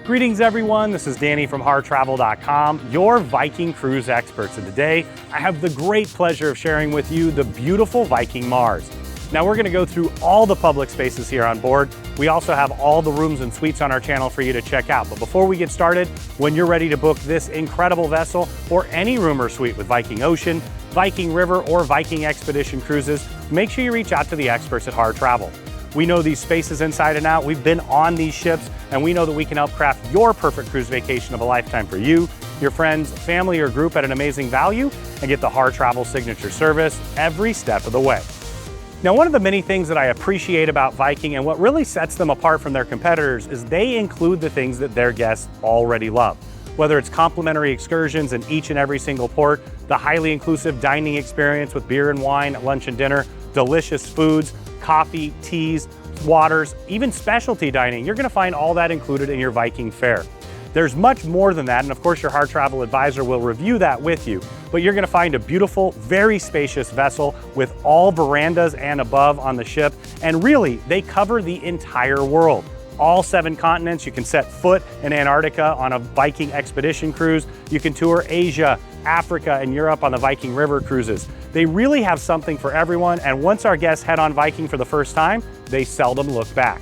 Greetings everyone, this is Danny from harrtravel.com, your Viking Cruise experts. And today I have the great pleasure of sharing with you the beautiful Viking Mars. Now we're going to go through all the public spaces here on board. We also have all the rooms and suites on our channel for you to check out. But before we get started, when you're ready to book this incredible vessel or any room or suite with Viking Ocean, Viking River, or Viking Expedition Cruises, make sure you reach out to the experts at Harr Travel. We know these spaces inside and out. We've been on these ships, and we know that we can help craft your perfect cruise vacation of a lifetime for you, your friends, family, or group at an amazing value, and get the Harr Travel signature service every step of the way. Now, one of the many things that I appreciate about Viking and what really sets them apart from their competitors is they include the things that their guests already love. Whether it's complimentary excursions in each and every single port, the highly inclusive dining experience with beer and wine at lunch and dinner, delicious foods, coffee, teas, waters, even specialty dining, you're going to find all that included in your Viking fare. There's much more than that, and of course your Harr Travel advisor will review that with you, but you're going to find a beautiful, very spacious vessel with all verandas and above on the ship, and really, they cover the entire world. All 7 continents. You can set foot in Antarctica on a Viking Expedition cruise. You can tour Asia, Africa, and Europe on the Viking River cruises. They really have something for everyone, and once our guests head on Viking for the first time, they seldom look back.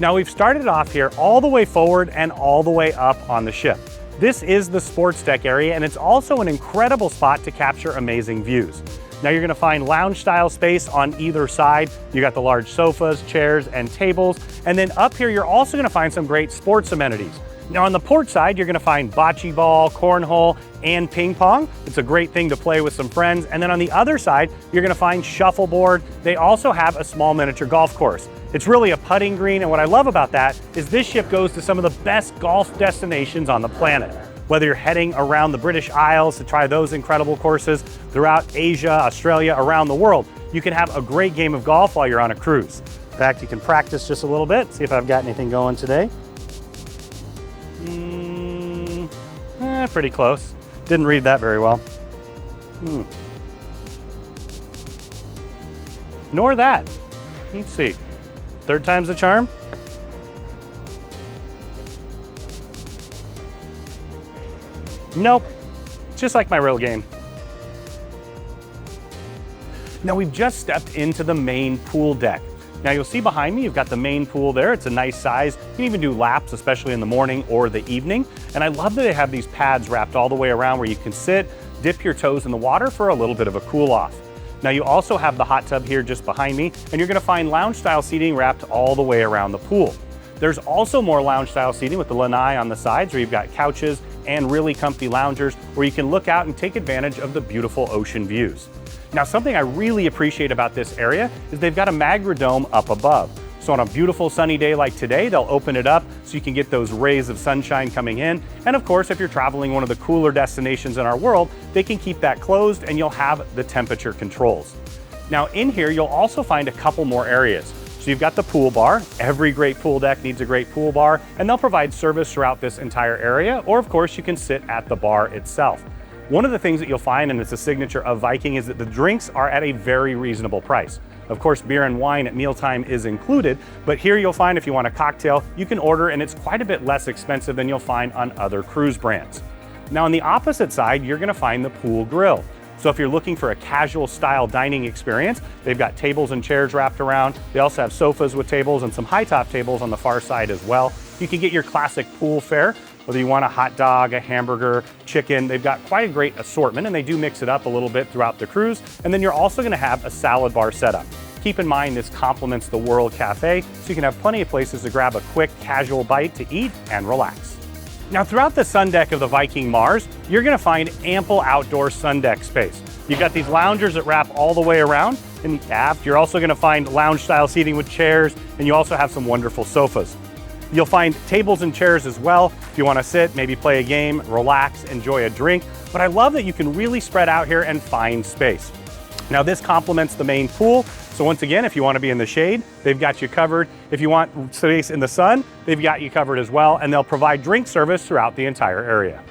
Now, we've started off here all the way forward and all the way up on the ship. This is the sports deck area, and it's also an incredible spot to capture amazing views. Now you're gonna find lounge style space on either side. You got the large sofas, chairs, and tables. And then up here, you're also gonna find some great sports amenities. Now on the port side, you're gonna find bocce ball, cornhole, and ping pong. It's a great thing to play with some friends. And then on the other side, you're gonna find shuffleboard. They also have a small miniature golf course. It's really a putting green, and what I love about that is this ship goes to some of the best golf destinations on the planet. Whether you're heading around the British Isles to try those incredible courses throughout Asia, Australia, around the world, you can have a great game of golf while you're on a cruise. In fact, you can practice just a little bit, see if I've got anything going today. Pretty close. Didn't read that very well. Nor that. Let's see. Third time's the charm. Nope, just like my real game. Now we've just stepped into the main pool deck. Now you'll see behind me, you've got the main pool there. It's a nice size. You can even do laps, especially in the morning or the evening. And I love that they have these pads wrapped all the way around where you can sit, dip your toes in the water for a little bit of a cool off. Now you also have the hot tub here just behind me, and you're gonna find lounge style seating wrapped all the way around the pool. There's also more lounge style seating with the lanai on the sides where you've got couches and really comfy loungers where you can look out and take advantage of the beautiful ocean views. Now, something I really appreciate about this area is they've got a Magra dome up above. So on a beautiful sunny day like today, they'll open it up so you can get those rays of sunshine coming in. And of course, if you're traveling one of the cooler destinations in our world, they can keep that closed and you'll have the temperature controls. Now in here, you'll also find a couple more areas. So you've got the pool bar. Every great pool deck needs a great pool bar, and they'll provide service throughout this entire area, or of course you can sit at the bar itself. One of the things that you'll find, and it's a signature of Viking, is that the drinks are at a very reasonable price. Of course, beer and wine at mealtime is included, but here you'll find if you want a cocktail, you can order, and it's quite a bit less expensive than you'll find on other cruise brands. Now on the opposite side, you're gonna find the pool grill. So if you're looking for a casual style dining experience, they've got tables and chairs wrapped around. They also have sofas with tables and some high top tables on the far side as well. You can get your classic pool fare, whether you want a hot dog, a hamburger, chicken. They've got quite a great assortment, and they do mix it up a little bit throughout the cruise. And then you're also gonna have a salad bar setup. Keep in mind this complements the World Cafe, so you can have plenty of places to grab a quick casual bite to eat and relax. Now throughout the sun deck of the Viking Mars, you're gonna find ample outdoor sun deck space. You've got these loungers that wrap all the way around. In the aft, you're also gonna find lounge style seating with chairs, and you also have some wonderful sofas. You'll find tables and chairs as well. If you wanna sit, maybe play a game, relax, enjoy a drink. But I love that you can really spread out here and find space. Now this complements the main pool. So once again, if you want to be in the shade, they've got you covered. If you want space in the sun, they've got you covered as well, and they'll provide drink service throughout the entire area.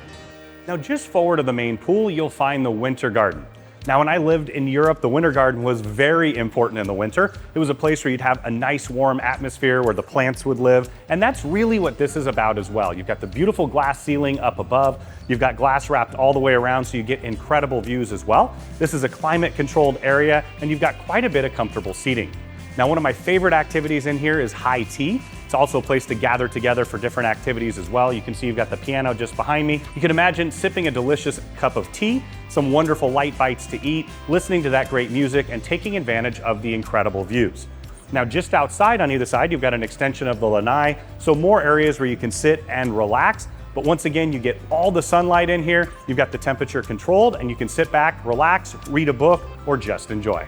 Now just forward of the main pool, you'll find the winter garden. Now, when I lived in Europe, the Winter Garden was very important in the winter. It was a place where you'd have a nice warm atmosphere where the plants would live. And that's really what this is about as well. You've got the beautiful glass ceiling up above. You've got glass wrapped all the way around so you get incredible views as well. This is a climate controlled area and you've got quite a bit of comfortable seating. Now, one of my favorite activities in here is high tea. It's also a place to gather together for different activities as well. You can see you've got the piano just behind me. You can imagine sipping a delicious cup of tea, some wonderful light bites to eat, listening to that great music, and taking advantage of the incredible views. Now, just outside on either side, you've got an extension of the lanai, so more areas where you can sit and relax. But once again, you get all the sunlight in here. You've got the temperature controlled, and you can sit back, relax, read a book, or just enjoy.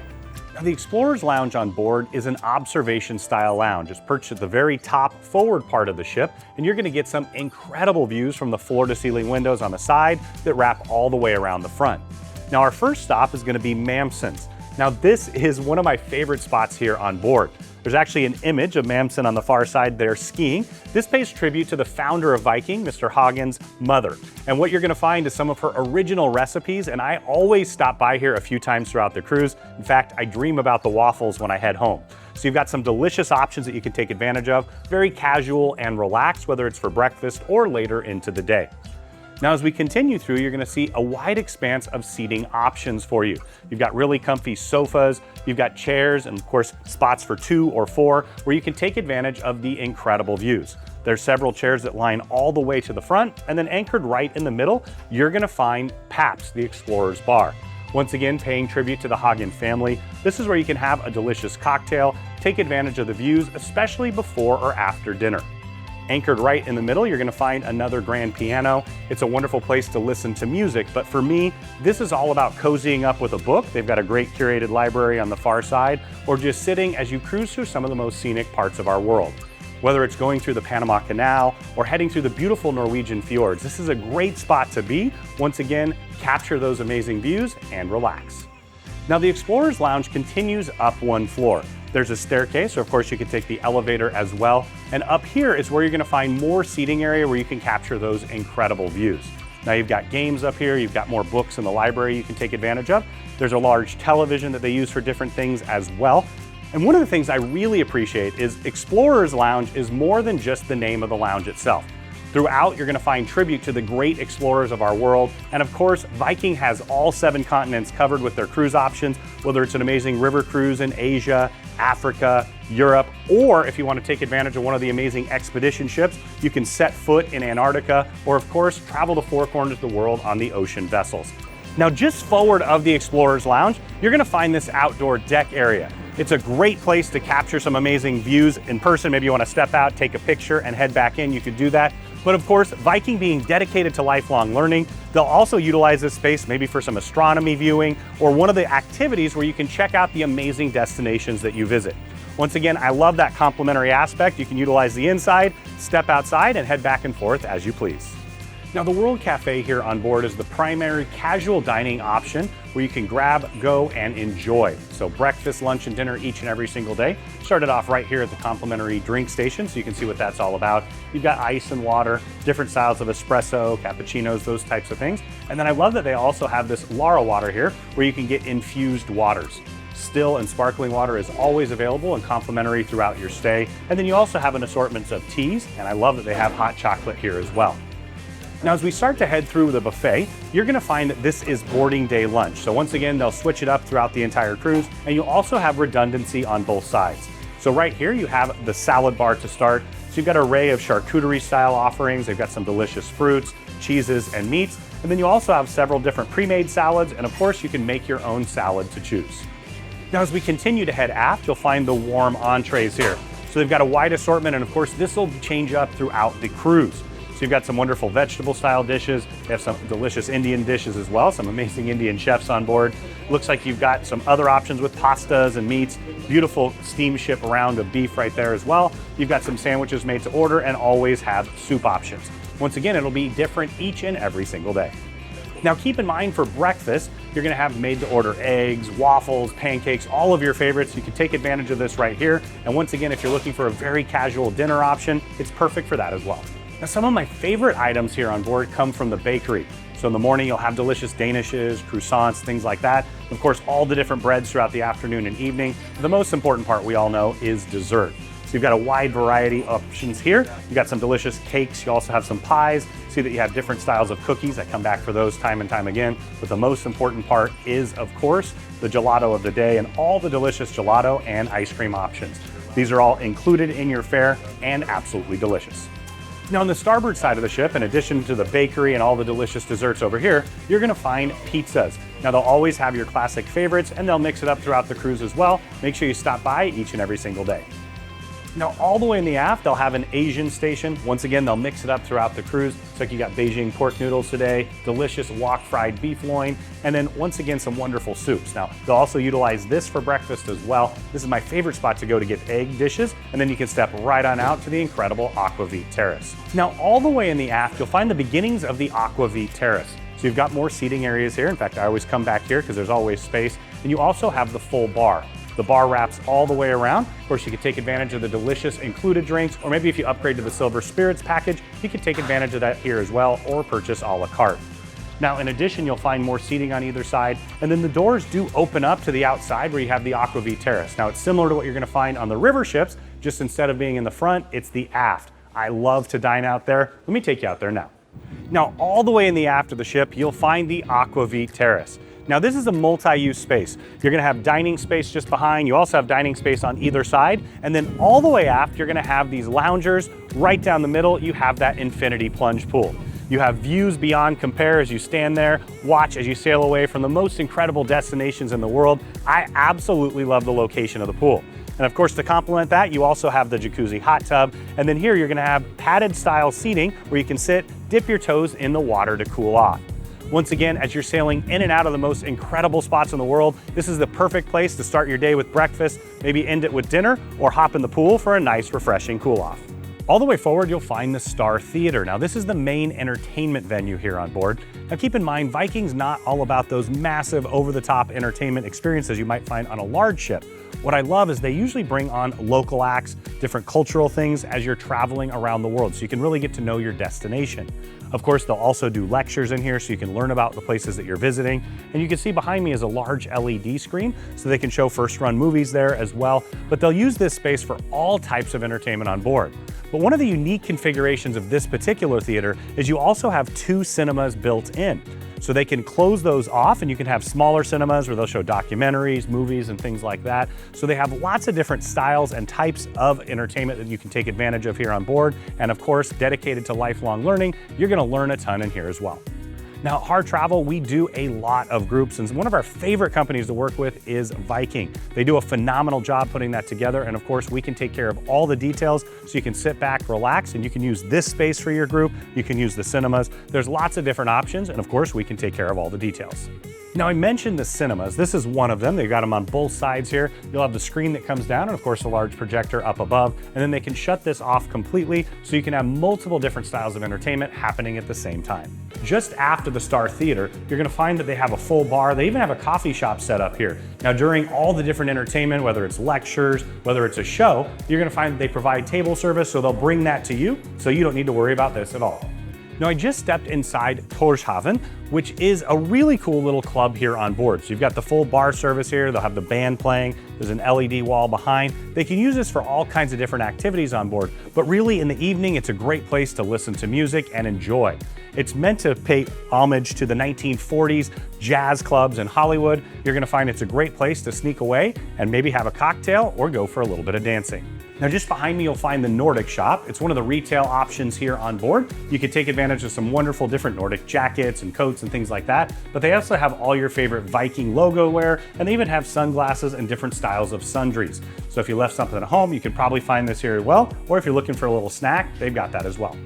Now, the Explorer's Lounge on board is an observation-style lounge. It's perched at the very top forward part of the ship, and you're gonna get some incredible views from the floor-to-ceiling windows on the side that wrap all the way around the front. Now, our first stop is gonna be Mamsen's. Now, this is one of my favorite spots here on board. There's actually an image of Mamsen on the far side there skiing. This pays tribute to the founder of Viking, Mr. Hagen's mother. And what you're gonna find is some of her original recipes, and I always stop by here a few times throughout the cruise. In fact, I dream about the waffles when I head home. So you've got some delicious options that you can take advantage of, very casual and relaxed, whether it's for breakfast or later into the day. Now, as we continue through, you're gonna see a wide expanse of seating options for you. You've got really comfy sofas, you've got chairs, and of course, spots for 2 or 4, where you can take advantage of the incredible views. There's several chairs that line all the way to the front, and then anchored right in the middle, you're gonna find Paps, the Explorer's Bar. Once again, paying tribute to the Hagen family, this is where you can have a delicious cocktail, take advantage of the views, especially before or after dinner. Anchored right in the middle, you're gonna find another grand piano. It's a wonderful place to listen to music, but for me, this is all about cozying up with a book. They've got a great curated library on the far side, or just sitting as you cruise through some of the most scenic parts of our world. Whether it's going through the Panama Canal or heading through the beautiful Norwegian fjords, this is a great spot to be. Once again, capture those amazing views and relax. Now, the Explorer's Lounge continues up one floor. There's a staircase, so of course you can take the elevator as well. And up here is where you're gonna find more seating area where you can capture those incredible views. Now, you've got games up here, you've got more books in the library you can take advantage of. There's a large television that they use for different things as well. And one of the things I really appreciate is Explorer's Lounge is more than just the name of the lounge itself. Throughout, you're gonna find tribute to the great explorers of our world. And of course, Viking has all 7 continents covered with their cruise options, whether it's an amazing river cruise in Asia, Africa, Europe, or if you want to take advantage of one of the amazing expedition ships, you can set foot in Antarctica, or of course, travel the 4 corners of the world on the ocean vessels. Now, just forward of the Explorer's Lounge, you're gonna find this outdoor deck area. It's a great place to capture some amazing views in person. Maybe you wanna step out, take a picture, and head back in, you could do that. But of course, Viking being dedicated to lifelong learning, they'll also utilize this space maybe for some astronomy viewing or one of the activities where you can check out the amazing destinations that you visit. Once again, I love that complimentary aspect. You can utilize the inside, step outside, and head back and forth as you please. Now, the World Cafe here on board is the primary casual dining option where you can grab, go, and enjoy. So breakfast, lunch, and dinner each and every single day. Started off right here at the complimentary drink station, so you can see what that's all about. You've got ice and water, different styles of espresso, cappuccinos, those types of things. And then I love that they also have this Lara water here where you can get infused waters. Still and sparkling water is always available and complimentary throughout your stay. And then you also have an assortment of teas, and I love that they have hot chocolate here as well. Now, as we start to head through the buffet, you're gonna find that this is boarding day lunch. So once again, they'll switch it up throughout the entire cruise, and you'll also have redundancy on both sides. So right here, you have the salad bar to start. So you've got an array of charcuterie style offerings. They've got some delicious fruits, cheeses, and meats. And then you also have several different pre-made salads, and of course, you can make your own salad to choose. Now, as we continue to head aft, you'll find the warm entrees here. So they've got a wide assortment, and of course, this will change up throughout the cruise. So you've got some wonderful vegetable style dishes. They have some delicious Indian dishes as well, some amazing Indian chefs on board. Looks like you've got some other options with pastas and meats. Beautiful steamship round of beef right there as well. You've got some sandwiches made to order and always have soup options. Once again, it'll be different each and every single day. Now, keep in mind for breakfast, you're gonna have made to order eggs, waffles, pancakes, all of your favorites. You can take advantage of this right here. And once again, if you're looking for a very casual dinner option, it's perfect for that as well. Now, some of my favorite items here on board come from the bakery. So in the morning, you'll have delicious danishes, croissants, things like that. Of course, all the different breads throughout the afternoon and evening. The most important part we all know is dessert. So you've got a wide variety of options here. You've got some delicious cakes. You also have some pies. See that you have different styles of cookies. I come back for those time and time again. But the most important part is, of course, the gelato of the day and all the delicious gelato and ice cream options. These are all included in your fare and absolutely delicious. Now on the starboard side of the ship, in addition to the bakery and all the delicious desserts over here, you're gonna find pizzas. Now they'll always have your classic favorites and they'll mix it up throughout the cruise as well. Make sure you stop by each and every single day. Now all the way in the aft, they'll have an Asian station. Once again, they'll mix it up throughout the cruise. So like you got Beijing pork noodles today, delicious wok fried beef loin, and then once again, some wonderful soups. Now, they'll also utilize this for breakfast as well. This is my favorite spot to go to get egg dishes, and then you can step right on out to the incredible Aqua Terrace. Now, all the way in the aft, you'll find the beginnings of the Aqua Terrace. So you've got more seating areas here. In fact, I always come back here because there's always space. And you also have the full bar. The bar wraps all the way around. Of course, you can take advantage of the delicious included drinks, or maybe if you upgrade to the Silver Spirits package, you can take advantage of that here as well, or purchase a la carte. Now, in addition, you'll find more seating on either side, and then the doors do open up to the outside where you have the Aqua Terrace. Now, it's similar to what you're gonna find on the river ships, just instead of being in the front, it's the aft. I love to dine out there. Let me take you out there now. Now, all the way in the aft of the ship, you'll find the Aqua Terrace. Now this is a multi-use space. You're gonna have dining space just behind. You also have dining space on either side. And then all the way aft, you're gonna have these loungers. Right down the middle, you have that infinity plunge pool. You have views beyond compare as you stand there, watch as you sail away from the most incredible destinations in the world. I absolutely love the location of the pool. And of course, to complement that, you also have the jacuzzi hot tub. And then here you're gonna have padded style seating where you can sit, dip your toes in the water to cool off. Once again, as you're sailing in and out of the most incredible spots in the world, this is the perfect place to start your day with breakfast, maybe end it with dinner, or hop in the pool for a nice, refreshing cool off. All the way forward, you'll find the Star Theater. Now, this is the main entertainment venue here on board. Now, keep in mind, Viking's not all about those massive, over-the-top entertainment experiences you might find on a large ship. What I love is they usually bring on local acts, different cultural things as you're traveling around the world, so you can really get to know your destination. Of course, they'll also do lectures in here so you can learn about the places that you're visiting. And you can see behind me is a large LED screen, so they can show first-run movies there as well. But they'll use this space for all types of entertainment on board. But one of the unique configurations of this particular theater is you also have 2 cinemas built in. So they can close those off and you can have smaller cinemas where they'll show documentaries, movies, and things like that. So they have lots of different styles and types of entertainment that you can take advantage of here on board. And of course, dedicated to lifelong learning, you're gonna learn a ton in here as well. Now, at Harr Travel, we do a lot of groups, and one of our favorite companies to work with is Viking. They do a phenomenal job putting that together, and of course, we can take care of all the details so you can sit back, relax, and you can use this space for your group. You can use the cinemas. There's lots of different options, and of course, we can take care of all the details. Now, I mentioned the cinemas. This is one of them. They've got them on both sides here. You'll have the screen that comes down and of course a large projector up above, and then they can shut this off completely so you can have multiple different styles of entertainment happening at the same time. Just after the Star Theater, you're gonna find that they have a full bar. They even have a coffee shop set up here. Now, during all the different entertainment, whether it's lectures, whether it's a show, you're gonna find that they provide table service, so they'll bring that to you, so you don't need to worry about this at all. Now, I just stepped inside Torshaven, which is a really cool little club here on board. So you've got the full bar service here. They'll have the band playing. There's an LED wall behind. They can use this for all kinds of different activities on board, but really in the evening, it's a great place to listen to music and enjoy. It's meant to pay homage to the 1940s jazz clubs in Hollywood. You're gonna find it's a great place to sneak away and maybe have a cocktail or go for a little bit of dancing. Now, just behind me, you'll find the Nordic Shop. It's one of the retail options here on board. You can take advantage of some wonderful different Nordic jackets and coats and things like that, but they also have all your favorite Viking logo wear, and they even have sunglasses and different styles of sundries. So if you left something at home, you can probably find this here as well, or if you're looking for a little snack, they've got that as well.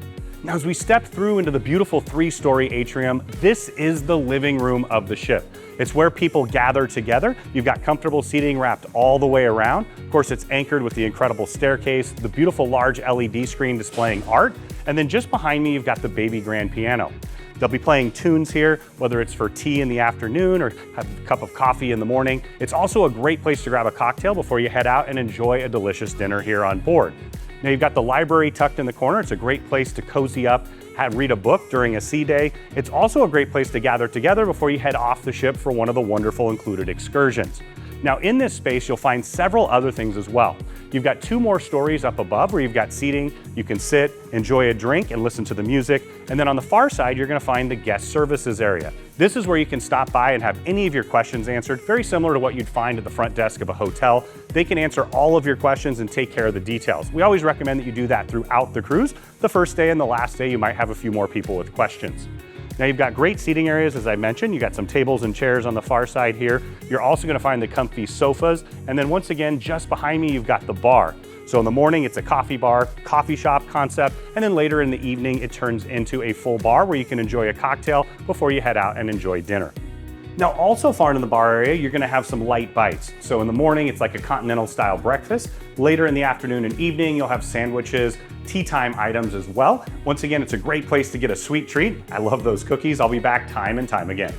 Now, as we step through into the beautiful 3-story atrium, this is the living room of the ship. It's where people gather together. You've got comfortable seating wrapped all the way around. Of course, it's anchored with the incredible staircase, the beautiful large LED screen displaying art, and then just behind me, you've got the baby grand piano. They'll be playing tunes here, whether it's for tea in the afternoon or have a cup of coffee in the morning. It's also a great place to grab a cocktail before you head out and enjoy a delicious dinner here on board. Now you've got the library tucked in the corner. It's a great place to cozy up, read a book during a sea day. It's also a great place to gather together before you head off the ship for one of the wonderful included excursions. Now in this space, you'll find several other things as well. You've got 2 more stories up above where you've got seating. You can sit, enjoy a drink, and listen to the music. And then on the far side, you're gonna find the guest services area. This is where you can stop by and have any of your questions answered, very similar to what you'd find at the front desk of a hotel. They can answer all of your questions and take care of the details. We always recommend that you do that throughout the cruise. The first day and the last day, you might have a few more people with questions. Now you've got great seating areas, as I mentioned. You got some tables and chairs on the far side here. You're also gonna find the comfy sofas. And then once again, just behind me, you've got the bar. So in the morning, it's a coffee bar, coffee shop concept. And then later in the evening, it turns into a full bar where you can enjoy a cocktail before you head out and enjoy dinner. Now also far in the bar area, you're gonna have some light bites. So in the morning, it's like a continental style breakfast. Later in the afternoon and evening, you'll have sandwiches, tea time items as well. Once again, it's a great place to get a sweet treat. I love those cookies. I'll be back time and time again.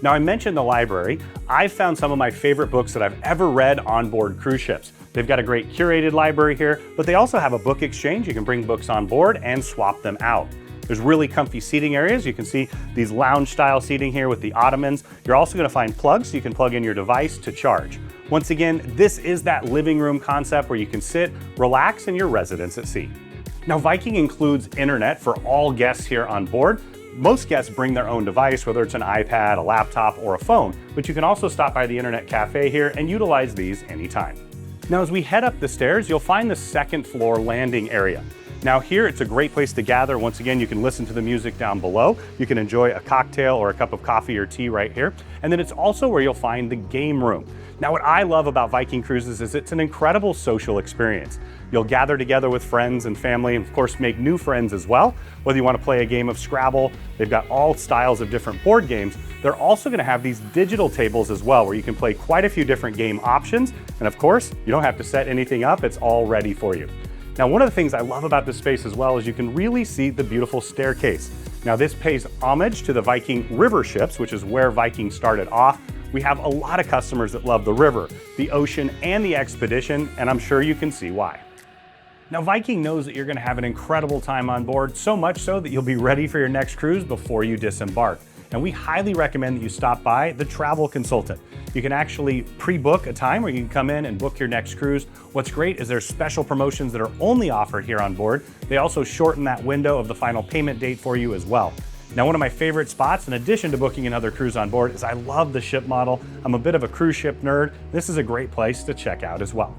Now I mentioned the library. I've found some of my favorite books that I've ever read on board cruise ships. They've got a great curated library here, but they also have a book exchange. You can bring books on board and swap them out. There's really comfy seating areas. You can see these lounge style seating here with the ottomans. You're also gonna find plugs so you can plug in your device to charge. Once again, this is that living room concept where you can sit, relax in your residence at sea. Now Viking includes internet for all guests here on board. Most guests bring their own device, whether it's an iPad, a laptop, or a phone, but you can also stop by the internet cafe here and utilize these anytime. Now as we head up the stairs, you'll find the 2nd floor landing area. Now here, it's a great place to gather. Once again, you can listen to the music down below. You can enjoy a cocktail or a cup of coffee or tea right here. And then it's also where you'll find the game room. Now what I love about Viking Cruises is it's an incredible social experience. You'll gather together with friends and family, and of course make new friends as well. Whether you want to play a game of Scrabble, they've got all styles of different board games. They're also going to have these digital tables as well, where you can play quite a few different game options. And of course, you don't have to set anything up, it's all ready for you. Now, one of the things I love about this space as well is you can really see the beautiful staircase. Now, this pays homage to the Viking river ships, which is where Viking started off. We have a lot of customers that love the river, the ocean, and the expedition, and I'm sure you can see why. Now, Viking knows that you're gonna have an incredible time on board, so much so that you'll be ready for your next cruise before you disembark. And we highly recommend that you stop by the travel consultant. You can actually pre-book a time where you can come in and book your next cruise. What's great is there's special promotions that are only offered here on board. They also shorten that window of the final payment date for you as well. Now, one of my favorite spots, in addition to booking another cruise on board, is I love the ship model. I'm a bit of a cruise ship nerd. This is a great place to check out as well.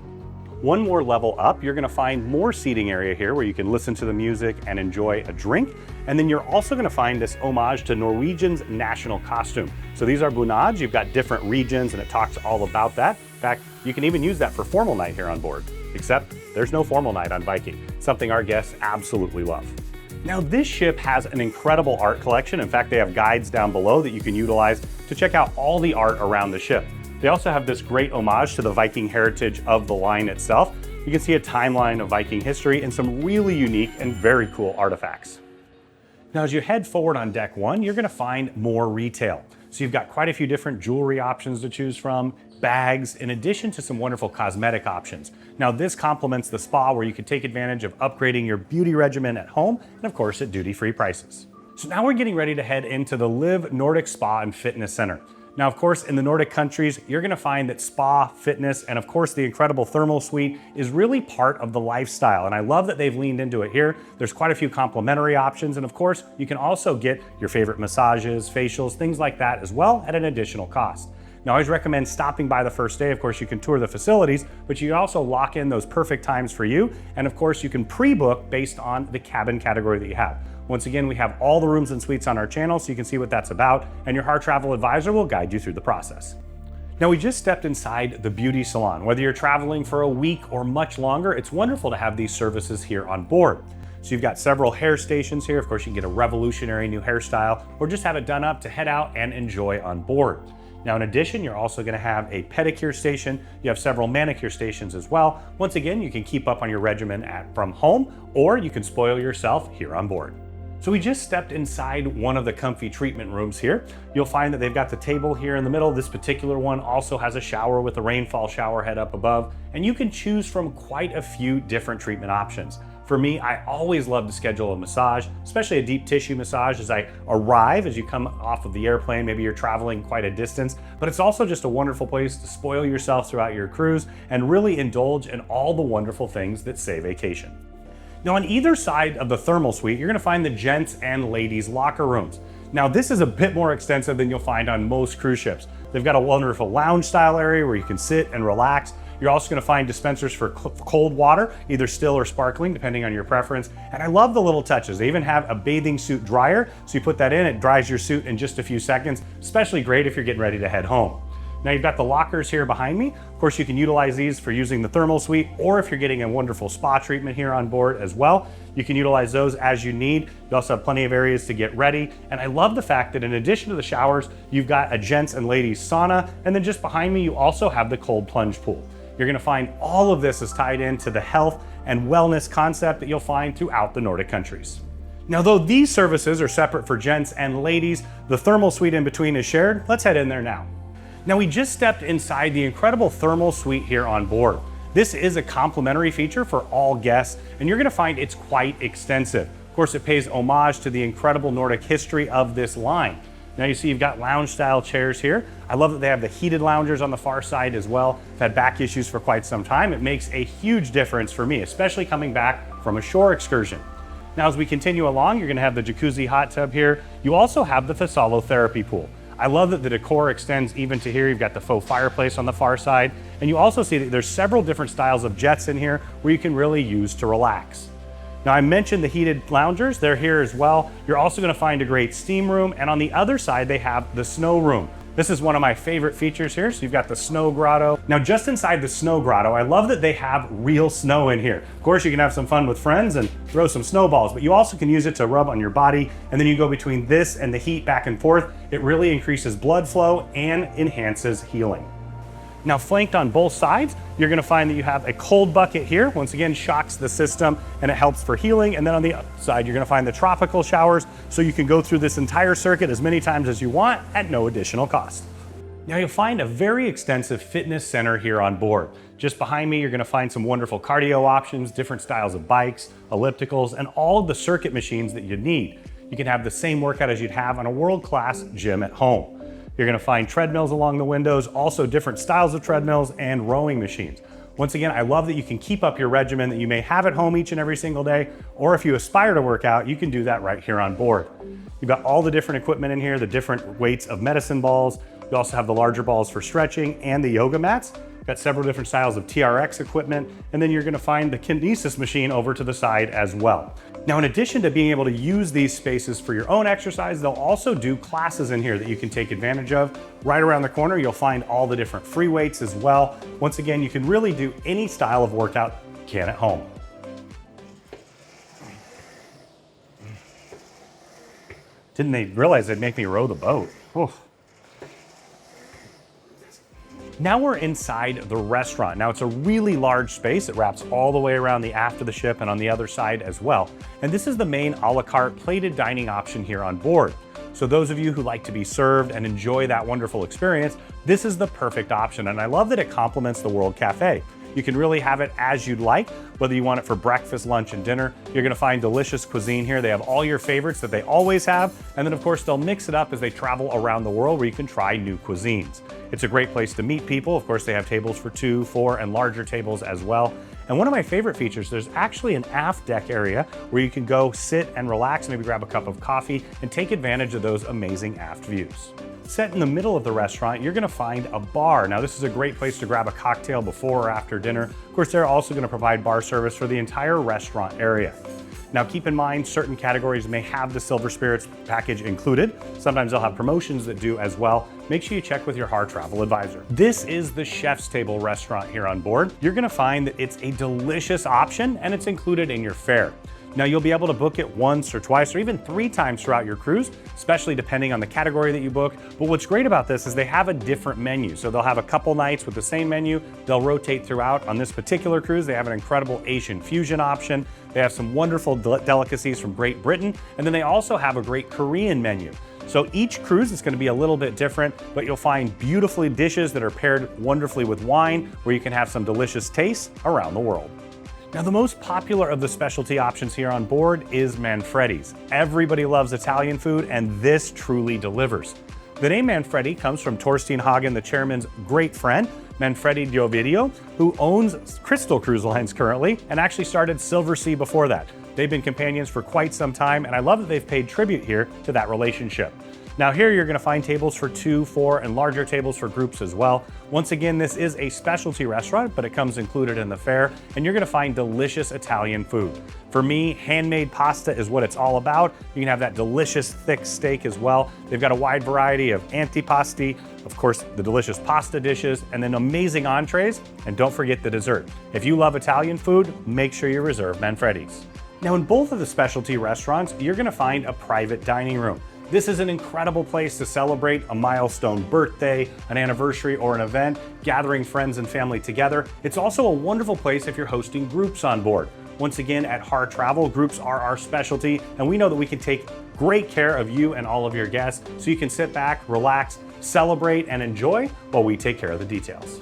One more level up, you're gonna find more seating area here where you can listen to the music and enjoy a drink. And then you're also gonna find this homage to Norwegian's national costume. So these are bunads, you've got different regions and it talks all about that. In fact, you can even use that for formal night here on board, except there's no formal night on Viking, something our guests absolutely love. Now this ship has an incredible art collection. In fact, they have guides down below that you can utilize to check out all the art around the ship. They also have this great homage to the Viking heritage of the line itself. You can see a timeline of Viking history and some really unique and very cool artifacts. Now, as you head forward on deck 1, you're gonna find more retail. So you've got quite a few different jewelry options to choose from, bags, in addition to some wonderful cosmetic options. Now, this complements the spa where you can take advantage of upgrading your beauty regimen at home, and of course at duty-free prices. So now we're getting ready to head into the Live Nordic Spa and Fitness Center. Now, of course, in the Nordic countries, you're gonna find that spa, fitness, and of course the incredible thermal suite is really part of the lifestyle. And I love that they've leaned into it here. There's quite a few complimentary options. And of course, you can also get your favorite massages, facials, things like that as well at an additional cost. Now, I always recommend stopping by the first day. Of course, you can tour the facilities, but you can also lock in those perfect times for you. And of course, you can pre-book based on the cabin category that you have. Once again, we have all the rooms and suites on our channel so you can see what that's about, and your Harr travel advisor will guide you through the process. Now, we just stepped inside the beauty salon. Whether you're traveling for a week or much longer, it's wonderful to have these services here on board. So you've got several hair stations here. Of course, you can get a revolutionary new hairstyle or just have it done up to head out and enjoy on board. Now, in addition, you're also gonna have a pedicure station. You have several manicure stations as well. Once again, you can keep up on your regimen from home, or you can spoil yourself here on board. So we just stepped inside one of the comfy treatment rooms here. You'll find that they've got the table here in the middle. This particular one also has a shower with a rainfall shower head up above, and you can choose from quite a few different treatment options. For me, I always love to schedule a massage, especially a deep tissue massage as I arrive, as you come off of the airplane. Maybe you're traveling quite a distance, but it's also just a wonderful place to spoil yourself throughout your cruise and really indulge in all the wonderful things that say vacation. Now on either side of the thermal suite, you're gonna find the gents and ladies locker rooms. Now this is a bit more extensive than you'll find on most cruise ships. They've got a wonderful lounge style area where you can sit and relax. You're also gonna find dispensers for cold water, either still or sparkling, depending on your preference. And I love the little touches. They even have a bathing suit dryer. So you put that in, it dries your suit in just a few seconds, especially great if you're getting ready to head home. Now you've got the lockers here behind me. Of course, you can utilize these for using the thermal suite, or if you're getting a wonderful spa treatment here on board as well, you can utilize those as you need. You also have plenty of areas to get ready. And I love the fact that in addition to the showers, you've got a gents and ladies sauna. And then just behind me, you also have the cold plunge pool. You're gonna find all of this is tied into the health and wellness concept that you'll find throughout the Nordic countries. Now, though these services are separate for gents and ladies, the thermal suite in between is shared. Let's head in there now. Now, we just stepped inside the incredible thermal suite here on board. This is a complimentary feature for all guests, and you're gonna find it's quite extensive. Of course, it pays homage to the incredible Nordic history of this line. Now you see you've got lounge style chairs here. I love that they have the heated loungers on the far side as well. I've had back issues for quite some time. It makes a huge difference for me, especially coming back from a shore excursion. Now, as we continue along, you're gonna have the jacuzzi hot tub here. You also have the therapy pool. I love that the decor extends even to here. You've got the faux fireplace on the far side. And you also see that there's several different styles of jets in here where you can really use to relax. Now I mentioned the heated loungers, they're here as well. You're also gonna find a great steam room, and on the other side, they have the snow room. This is one of my favorite features here. So you've got the snow grotto. Now just inside the snow grotto, I love that they have real snow in here. Of course, you can have some fun with friends and throw some snowballs, but you also can use it to rub on your body. And then you go between this and the heat back and forth. It really increases blood flow and enhances healing. Now, flanked on both sides, you're gonna find that you have a cold bucket here. Once again, shocks the system and it helps for healing. And then on the other side, you're gonna find the tropical showers, so you can go through this entire circuit as many times as you want at no additional cost. Now you'll find a very extensive fitness center here on board. Just behind me, you're gonna find some wonderful cardio options, different styles of bikes, ellipticals, and all of the circuit machines that you need. You can have the same workout as you'd have on a world-class gym at home. You're gonna find treadmills along the windows, also different styles of treadmills and rowing machines. Once again, I love that you can keep up your regimen that you may have at home each and every single day, or if you aspire to work out, you can do that right here on board. You've got all the different equipment in here, the different weights of medicine balls. You also have the larger balls for stretching and the yoga mats. Got several different styles of TRX equipment, and then you're gonna find the kinesis machine over to the side as well. Now, in addition to being able to use these spaces for your own exercise, they'll also do classes in here that you can take advantage of. Right around the corner, you'll find all the different free weights as well. Once again, you can really do any style of workout you can at home. Didn't they realize they'd make me row the boat? Oof. Now we're inside the restaurant. Now it's a really large space. It wraps all the way around the aft of the ship and on the other side as well. And this is the main a la carte plated dining option here on board. So those of you who like to be served and enjoy that wonderful experience, this is the perfect option. And I love that it complements the World Cafe. You can really have it as you'd like, whether you want it for breakfast, lunch, and dinner. You're gonna find delicious cuisine here. They have all your favorites that they always have. And then of course, they'll mix it up as they travel around the world where you can try new cuisines. It's a great place to meet people. Of course, they have tables for 2, 4, and larger tables as well. And one of my favorite features, there's actually an aft deck area where you can go sit and relax, maybe grab a cup of coffee and take advantage of those amazing aft views. Set in the middle of the restaurant, you're gonna find a bar. Now, this is a great place to grab a cocktail before or after dinner. Of course, they're also gonna provide bar service for the entire restaurant area. Now, keep in mind, certain categories may have the silver spirits package included. Sometimes they'll have promotions that do as well. Make sure you check with your Harr travel advisor. This is the Chef's Table restaurant here on board. You're gonna find that it's a delicious option and it's included in your fare. Now you'll be able to book it once or twice or even 3 times throughout your cruise, especially depending on the category that you book. But what's great about this is they have a different menu. So they'll have a couple nights with the same menu. They'll rotate throughout. On this particular cruise, they have an incredible Asian fusion option. They have some wonderful delicacies from Great Britain. And then they also have a great Korean menu. So each cruise is going to be a little bit different, but you'll find beautifully dishes that are paired wonderfully with wine, where you can have some delicious tastes around the world. Now, the most popular of the specialty options here on board is Manf Freddys. Everybody loves Italian food, and this truly delivers. The name Manfredi comes from Torstein Hagen, the chairman's great friend, Manfredi Giovidio, who owns Crystal Cruise Lines currently, and actually started Silver Sea before that. They've been companions for quite some time, and I love that they've paid tribute here to that relationship. Now here you're gonna find tables for 2, 4, and larger tables for groups as well. Once again, this is a specialty restaurant, but it comes included in the fare, and you're gonna find delicious Italian food. For me, handmade pasta is what it's all about. You can have that delicious thick steak as well. They've got a wide variety of antipasti, of course, the delicious pasta dishes, and then amazing entrees, and don't forget the dessert. If you love Italian food, make sure you reserve Manfredi's. Now in both of the specialty restaurants, you're gonna find a private dining room. This is an incredible place to celebrate a milestone birthday, an anniversary, or an event, gathering friends and family together. It's also a wonderful place if you're hosting groups on board. Once again, at Harr Travel, groups are our specialty, and we know that we can take great care of you and all of your guests, so you can sit back, relax, celebrate, and enjoy while we take care of the details.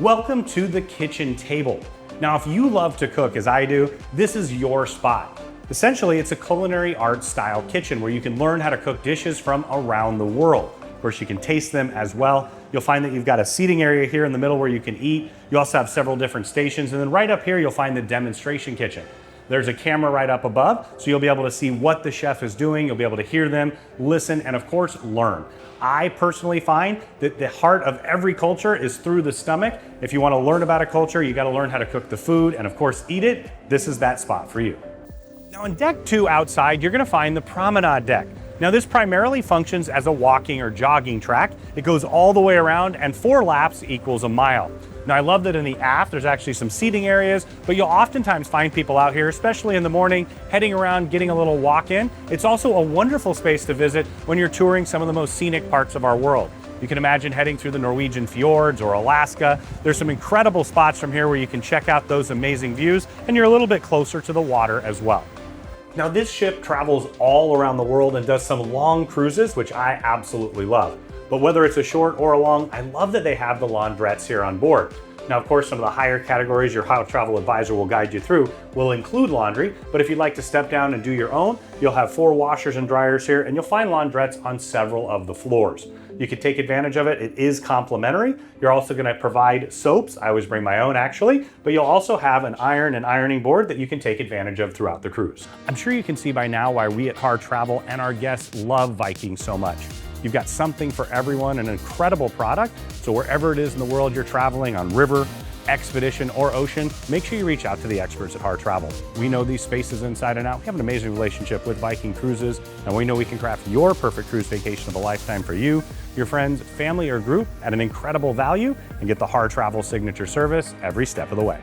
Welcome to the kitchen table. Now, if you love to cook as I do, this is your spot. Essentially, it's a culinary arts style kitchen where you can learn how to cook dishes from around the world. Of course, you can taste them as well. You'll find that you've got a seating area here in the middle where you can eat. You also have several different stations. And then right up here, you'll find the demonstration kitchen. There's a camera right up above, so you'll be able to see what the chef is doing. You'll be able to hear them, listen, and of course, learn. I personally find that the heart of every culture is through the stomach. If you want to learn about a culture, you got to learn how to cook the food and of course, eat it. This is that spot for you. Now on deck 2 outside, you're gonna find the Promenade Deck. Now this primarily functions as a walking or jogging track. It goes all the way around and 4 laps equals a mile. Now I love that in the aft, there's actually some seating areas, but you'll oftentimes find people out here, especially in the morning, heading around, getting a little walk in. It's also a wonderful space to visit when you're touring some of the most scenic parts of our world. You can imagine heading through the Norwegian fjords or Alaska. There's some incredible spots from here where you can check out those amazing views, and you're a little bit closer to the water as well. Now this ship travels all around the world and does some long cruises, which I absolutely love. But whether it's a short or a long, I love that they have the laundrettes here on board. Now, of course, some of the higher categories your How Travel Advisor will guide you through will include laundry, but if you'd like to step down and do your own, you'll have 4 washers and dryers here, and you'll find laundrettes on several of the floors. You can take advantage of it. It is complimentary. You're also gonna provide soaps. I always bring my own actually, but you'll also have an iron and ironing board that you can take advantage of throughout the cruise. I'm sure you can see by now why we at Harr Travel and our guests love Viking so much. You've got something for everyone, an incredible product. So wherever it is in the world you're traveling on river, expedition, or ocean, make sure you reach out to the experts at Harr Travel. We know these spaces inside and out. We have an amazing relationship with Viking Cruises, and we know we can craft your perfect cruise vacation of a lifetime for you, your friends, family, or group at an incredible value, and get the Harr Travel signature service every step of the way.